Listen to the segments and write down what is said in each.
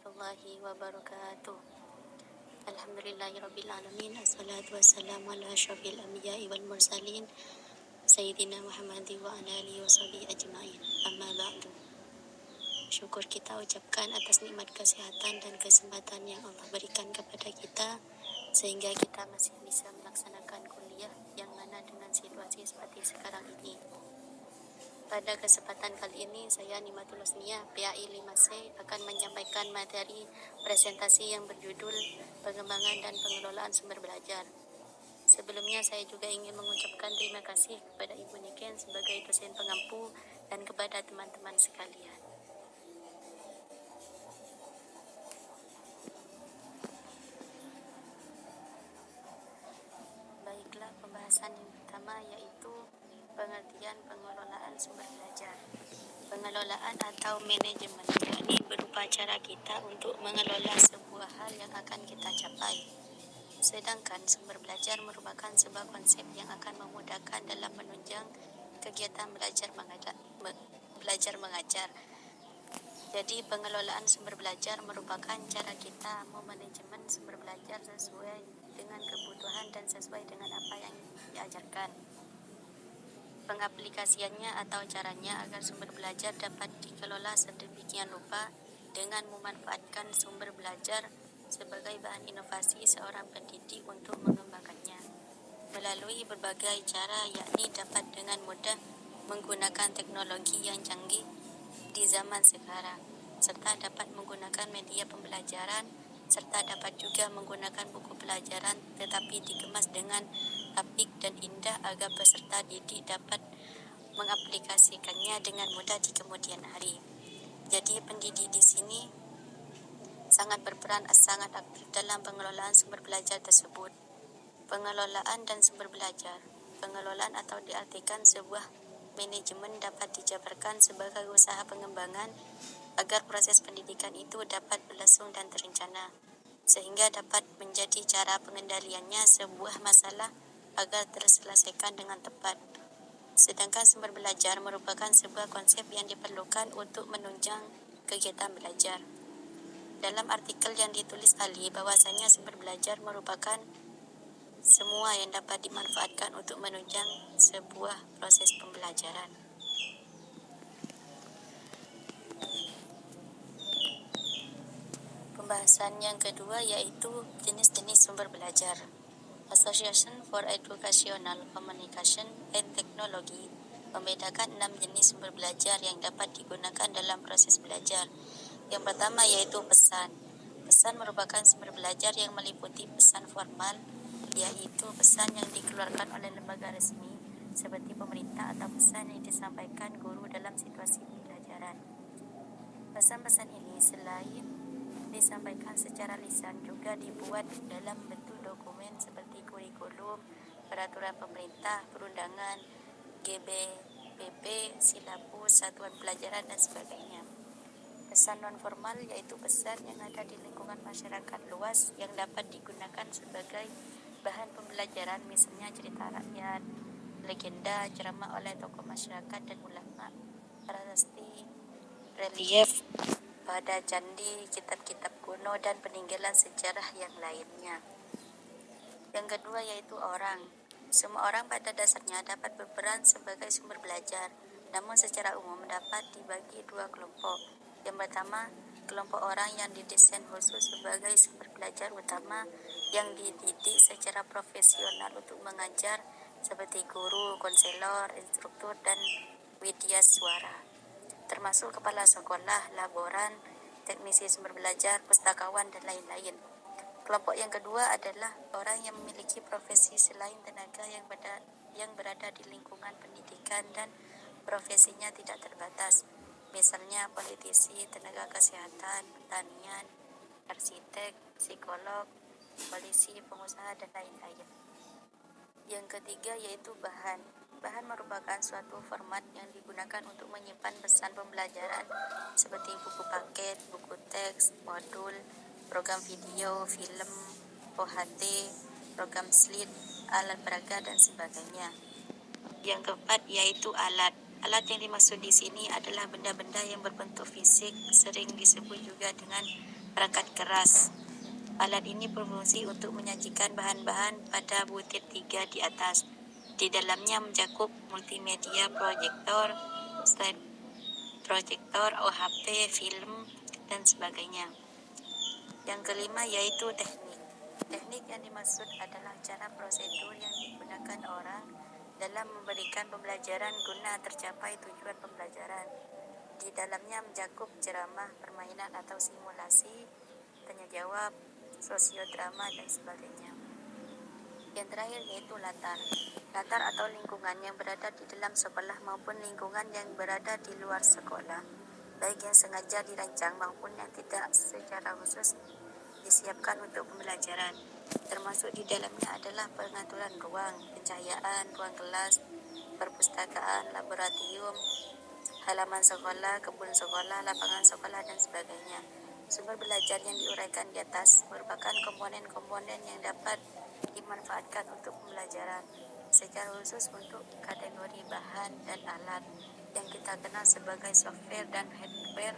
warahmatullahi wabarakatuh. Alhamdulillahirrabbilalamin. Assalatu wassalamu ala asyrafil anbiya'i wal mursalin Sayyidina Muhammadi wa ala alihi wa sahbihi ajma'in. Amma ba'du. Syukur kita ucapkan atas nikmat kesehatan dan kesempatan yang Allah berikan kepada kita sehingga kita masih bisa melaksanakan kuliah yang mana dengan situasi seperti sekarang ini. Pada kesempatan kali ini, saya Nimatul Husnia, PAI 5C, akan menyampaikan materi presentasi yang berjudul Pengembangan dan Pengelolaan Sumber Belajar. Sebelumnya, saya juga ingin mengucapkan terima kasih kepada Ibu Niken sebagai dosen pengampu dan kepada teman-teman sekalian. Baiklah, pembahasan yang pertama yaitu pengertian pengelolaan sumber belajar. Pengelolaan atau manajemen, yakni berupa cara kita untuk mengelola sebuah hal yang akan kita capai. Sedangkan sumber belajar merupakan sebuah konsep yang akan memudahkan dalam menunjang kegiatan belajar mengajar. Jadi pengelolaan sumber belajar merupakan cara kita memanajemen sumber belajar sesuai dengan kebutuhan dan sesuai dengan apa yang diajarkan. Pengaplikasiannya atau caranya agar sumber belajar dapat dikelola sedemikian rupa dengan memanfaatkan sumber belajar sebagai bahan inovasi seorang pendidik untuk mengembangkannya melalui berbagai cara, yakni dapat dengan mudah menggunakan teknologi yang canggih di zaman sekarang, serta dapat menggunakan media pembelajaran, serta dapat juga menggunakan buku pelajaran tetapi dikemas dengan apik dan indah agar peserta didik dapat mengaplikasikannya dengan mudah di kemudian hari. Jadi pendidik di sini sangat berperan sangat aktif dalam pengelolaan sumber belajar tersebut. Pengelolaan dan sumber belajar. Pengelolaan atau diartikan sebuah manajemen dapat dijabarkan sebagai usaha pengembangan agar proses pendidikan itu dapat berlangsung dan terencana, sehingga dapat menjadi cara pengendaliannya sebuah masalah agar terselesaikan dengan tepat. Sedangkan sumber belajar merupakan sebuah konsep yang diperlukan untuk menunjang kegiatan belajar. Dalam artikel yang ditulis Ali bahwasanya sumber belajar merupakan semua yang dapat dimanfaatkan untuk menunjang sebuah proses pembelajaran. Pembahasan yang kedua yaitu jenis-jenis sumber belajar. Association for Educational Communication and Technology membedakan 6 jenis sumber belajar yang dapat digunakan dalam proses belajar. Yang pertama yaitu pesan. Pesan merupakan sumber belajar yang meliputi pesan formal, yaitu pesan yang dikeluarkan oleh lembaga resmi seperti pemerintah atau pesan yang disampaikan guru dalam situasi pembelajaran. Pesan-pesan ini selain disampaikan secara lisan juga dibuat dalam bentuk dokumen seperti kurikulum, peraturan pemerintah, perundangan, GBPP, silabus, satuan pelajaran dan sebagainya. Pesan non-formal yaitu pesan yang ada di lingkungan masyarakat luas yang dapat digunakan sebagai bahan pembelajaran, misalnya cerita rakyat, legenda, ceramah oleh tokoh masyarakat dan ulama, prasasti, relief pada candi, kitab-kitab kuno dan peninggalan sejarah yang lainnya. Yang kedua yaitu orang. Semua orang pada dasarnya dapat berperan sebagai sumber belajar, namun secara umum dapat dibagi dua kelompok. Yang pertama, kelompok orang yang didesain khusus sebagai sumber belajar utama yang dididik secara profesional untuk mengajar seperti guru, konselor, instruktur, dan widyaswara, termasuk kepala sekolah, laboran, teknisi sumber belajar, pustakawan, dan lain-lain. Kelompok yang kedua adalah orang yang memiliki profesi selain tenaga yang berada di lingkungan pendidikan dan profesinya tidak terbatas. Misalnya politisi, tenaga kesehatan, pertanian, arsitek, psikolog, polisi, pengusaha, dan lain-lain. Yang ketiga yaitu bahan. Bahan merupakan suatu format yang digunakan untuk menyimpan pesan pembelajaran seperti buku paket, buku teks, modul, program video, film, OHT, program slide, alat peraga, dan sebagainya. Yang keempat yaitu alat. Alat yang dimaksud di sini adalah benda-benda yang berbentuk fisik, sering disebut juga dengan perangkat keras. Alat ini berfungsi untuk menyajikan bahan-bahan pada butir 3 di atas. Di dalamnya mencakup multimedia, proyektor, slide proyektor, OHP, film, dan sebagainya. Yang kelima yaitu teknik. Teknik yang dimaksud adalah cara prosedur yang digunakan orang dalam memberikan pembelajaran guna tercapai tujuan pembelajaran. Di dalamnya mencakup ceramah, permainan atau simulasi, tanya jawab, sosiodrama, dan sebagainya. Yang terakhir yaitu latar. Latar atau lingkungan yang berada di dalam sekolah maupun lingkungan yang berada di luar sekolah, baik yang sengaja dirancang maupun yang tidak secara khusus disiapkan untuk pembelajaran. Termasuk di dalamnya adalah pengaturan ruang, pencahayaan, ruang kelas, perpustakaan, laboratorium, halaman sekolah, kebun sekolah, lapangan sekolah, dan sebagainya. Sumber belajar yang diuraikan di atas merupakan komponen-komponen yang dapat dimanfaatkan untuk pembelajaran, secara khusus untuk kategori bahan dan alat yang kita kenal sebagai software dan hardware,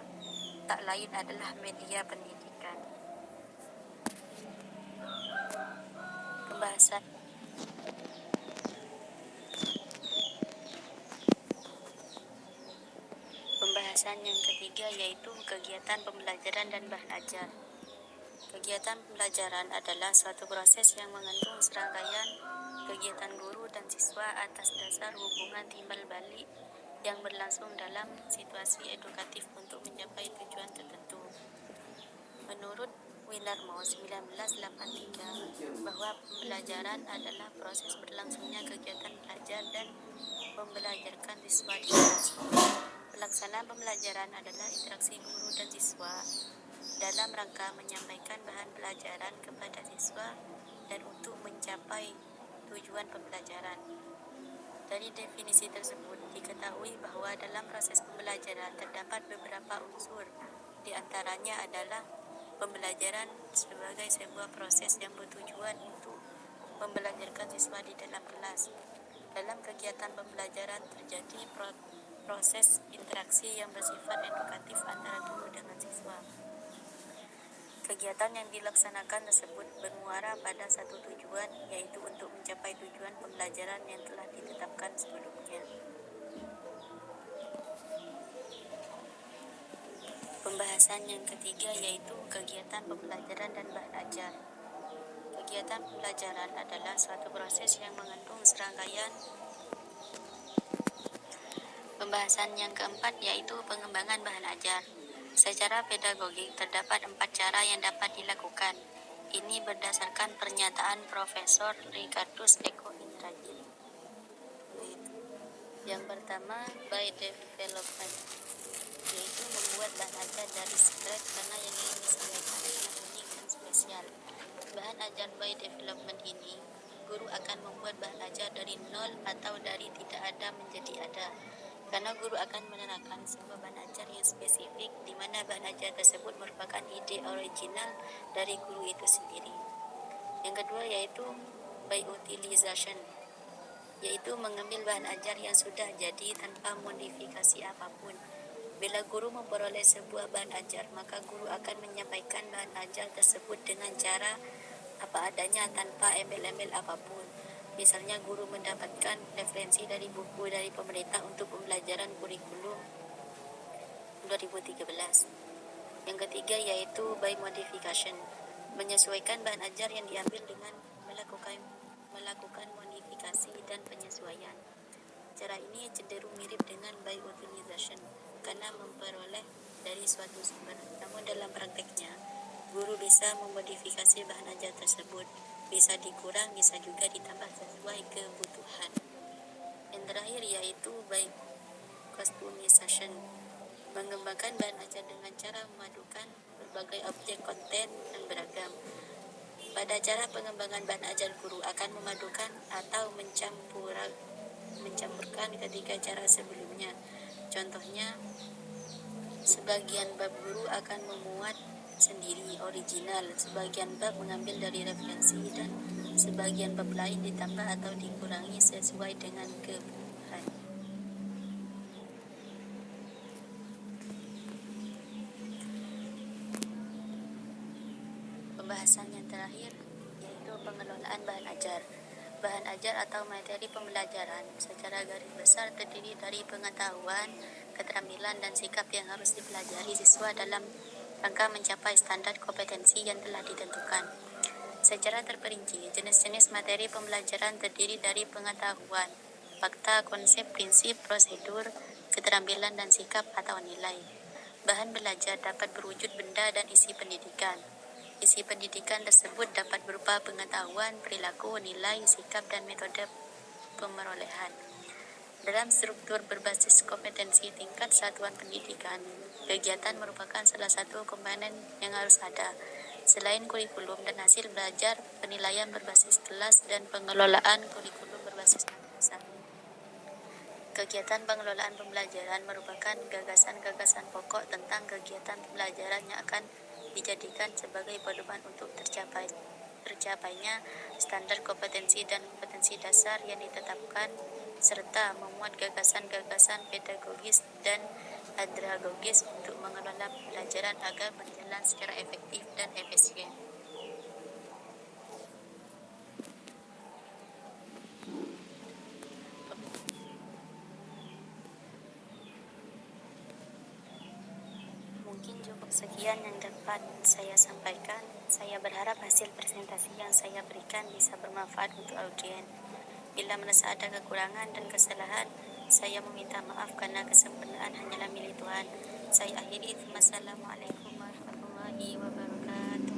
tak lain adalah media pendidikan. Pembahasan yang ketiga yaitu kegiatan pembelajaran dan bahan ajar. Kegiatan pembelajaran adalah suatu proses yang mengandung serangkaian kegiatan guru dan siswa atas dasar hubungan timbal balik yang berlangsung dalam situasi edukatif untuk mencapai tujuan tertentu. Menurut Winarmo 1983 bahwa pembelajaran adalah proses berlangsungnya kegiatan belajar dan membelajarkan siswa di kelas. Pelaksanaan pembelajaran adalah interaksi guru dan siswa dalam rangka menyampaikan bahan pelajaran kepada siswa dan untuk mencapai tujuan pembelajaran. Dari definisi tersebut diketahui bahwa dalam proses pembelajaran terdapat beberapa unsur, di antaranya adalah pembelajaran sebagai sebuah proses yang bertujuan untuk membelajarkan siswa di dalam kelas. Dalam kegiatan pembelajaran terjadi proses interaksi yang bersifat edukatif antara guru dengan siswa. Kegiatan yang dilaksanakan tersebut bermuara pada satu tujuan, yaitu untuk mencapai tujuan pembelajaran yang telah ditetapkan sebelumnya. Pembahasan yang ketiga yaitu kegiatan pembelajaran dan bahan ajar. Kegiatan pembelajaran adalah suatu proses yang mengandung serangkaian. Pembahasan yang keempat yaitu pengembangan bahan ajar. Secara pedagogik terdapat 4 cara yang dapat dilakukan. Ini berdasarkan pernyataan Profesor Ricardus Eko Indrajit. Yang pertama, by development, yaitu membuat bahan ajar dari scratch karena yang ingin disampaikan sangat unik dan spesial. Bahan ajar by development ini, guru akan membuat bahan ajar dari nol atau dari tidak ada menjadi ada. Karena guru akan menerapkan sebuah bahan ajar yang spesifik, di mana bahan ajar tersebut merupakan ide original dari guru itu sendiri. Yang kedua yaitu by utilization, yaitu mengambil bahan ajar yang sudah jadi tanpa modifikasi apapun. Bila guru memperoleh sebuah bahan ajar, maka guru akan menyampaikan bahan ajar tersebut dengan cara apa adanya tanpa embel-embel apapun. Misalnya guru mendapatkan referensi dari buku dari pemerintah untuk pembelajaran kurikulum 2013. Yang ketiga yaitu by modification, menyesuaikan bahan ajar yang diambil dengan melakukan modifikasi dan penyesuaian. Cara ini cenderung mirip dengan by utilization karena memperoleh dari suatu sumber. Namun dalam prakteknya, guru bisa memodifikasi bahan ajar tersebut. Bisa dikurang, bisa juga ditambah sesuai kebutuhan. Yang terakhir yaitu by customization, mengembangkan bahan ajar dengan cara memadukan berbagai objek konten yang beragam. Pada cara pengembangan bahan ajar, guru akan memadukan atau mencampurkan ketiga cara sebelumnya. Contohnya, sebagian bab guru akan memuat sendiri original, sebagian bab mengambil dari referensi, dan sebagian bab lain ditambah atau dikurangi sesuai dengan kebutuhan. pembahasan yang terakhir, yaitu pengelolaan bahan ajar. Bahan ajar atau materi pembelajaran secara garis besar terdiri dari pengetahuan, keterampilan, dan sikap yang harus dipelajari siswa dalam rangka mencapai standar kompetensi yang telah ditentukan. Secara terperinci, jenis-jenis materi pembelajaran terdiri dari pengetahuan, fakta, konsep, prinsip, prosedur, keterampilan, dan sikap atau nilai. Bahan belajar dapat berwujud benda dan isi pendidikan. Isi pendidikan tersebut dapat berupa pengetahuan, perilaku, nilai, sikap, dan metode pemerolehan. Dalam struktur berbasis kompetensi tingkat satuan pendidikan, kegiatan merupakan salah satu komponen yang harus ada. Selain kurikulum dan hasil belajar, penilaian berbasis kelas, dan pengelolaan kurikulum berbasis madrasah. Kegiatan pengelolaan pembelajaran merupakan gagasan-gagasan pokok tentang kegiatan pembelajaran yang akan dijadikan sebagai pedoman untuk tercapainya standar kompetensi dan kompetensi dasar yang ditetapkan, serta memuat gagasan-gagasan pedagogis dan andragogis untuk mengelola pembelajaran agar berjalan secara efektif dan efisien. Mungkin cukup sekian yang dapat saya sampaikan. Saya berharap hasil presentasi yang saya berikan bisa bermanfaat untuk audiens. Bila merasa ada kekurangan dan kesalahan, saya meminta maaf karena kesempurnaan hanyalah milik Tuhan. Saya akhiri. Wassalamualaikum warahmatullahi wabarakatuh.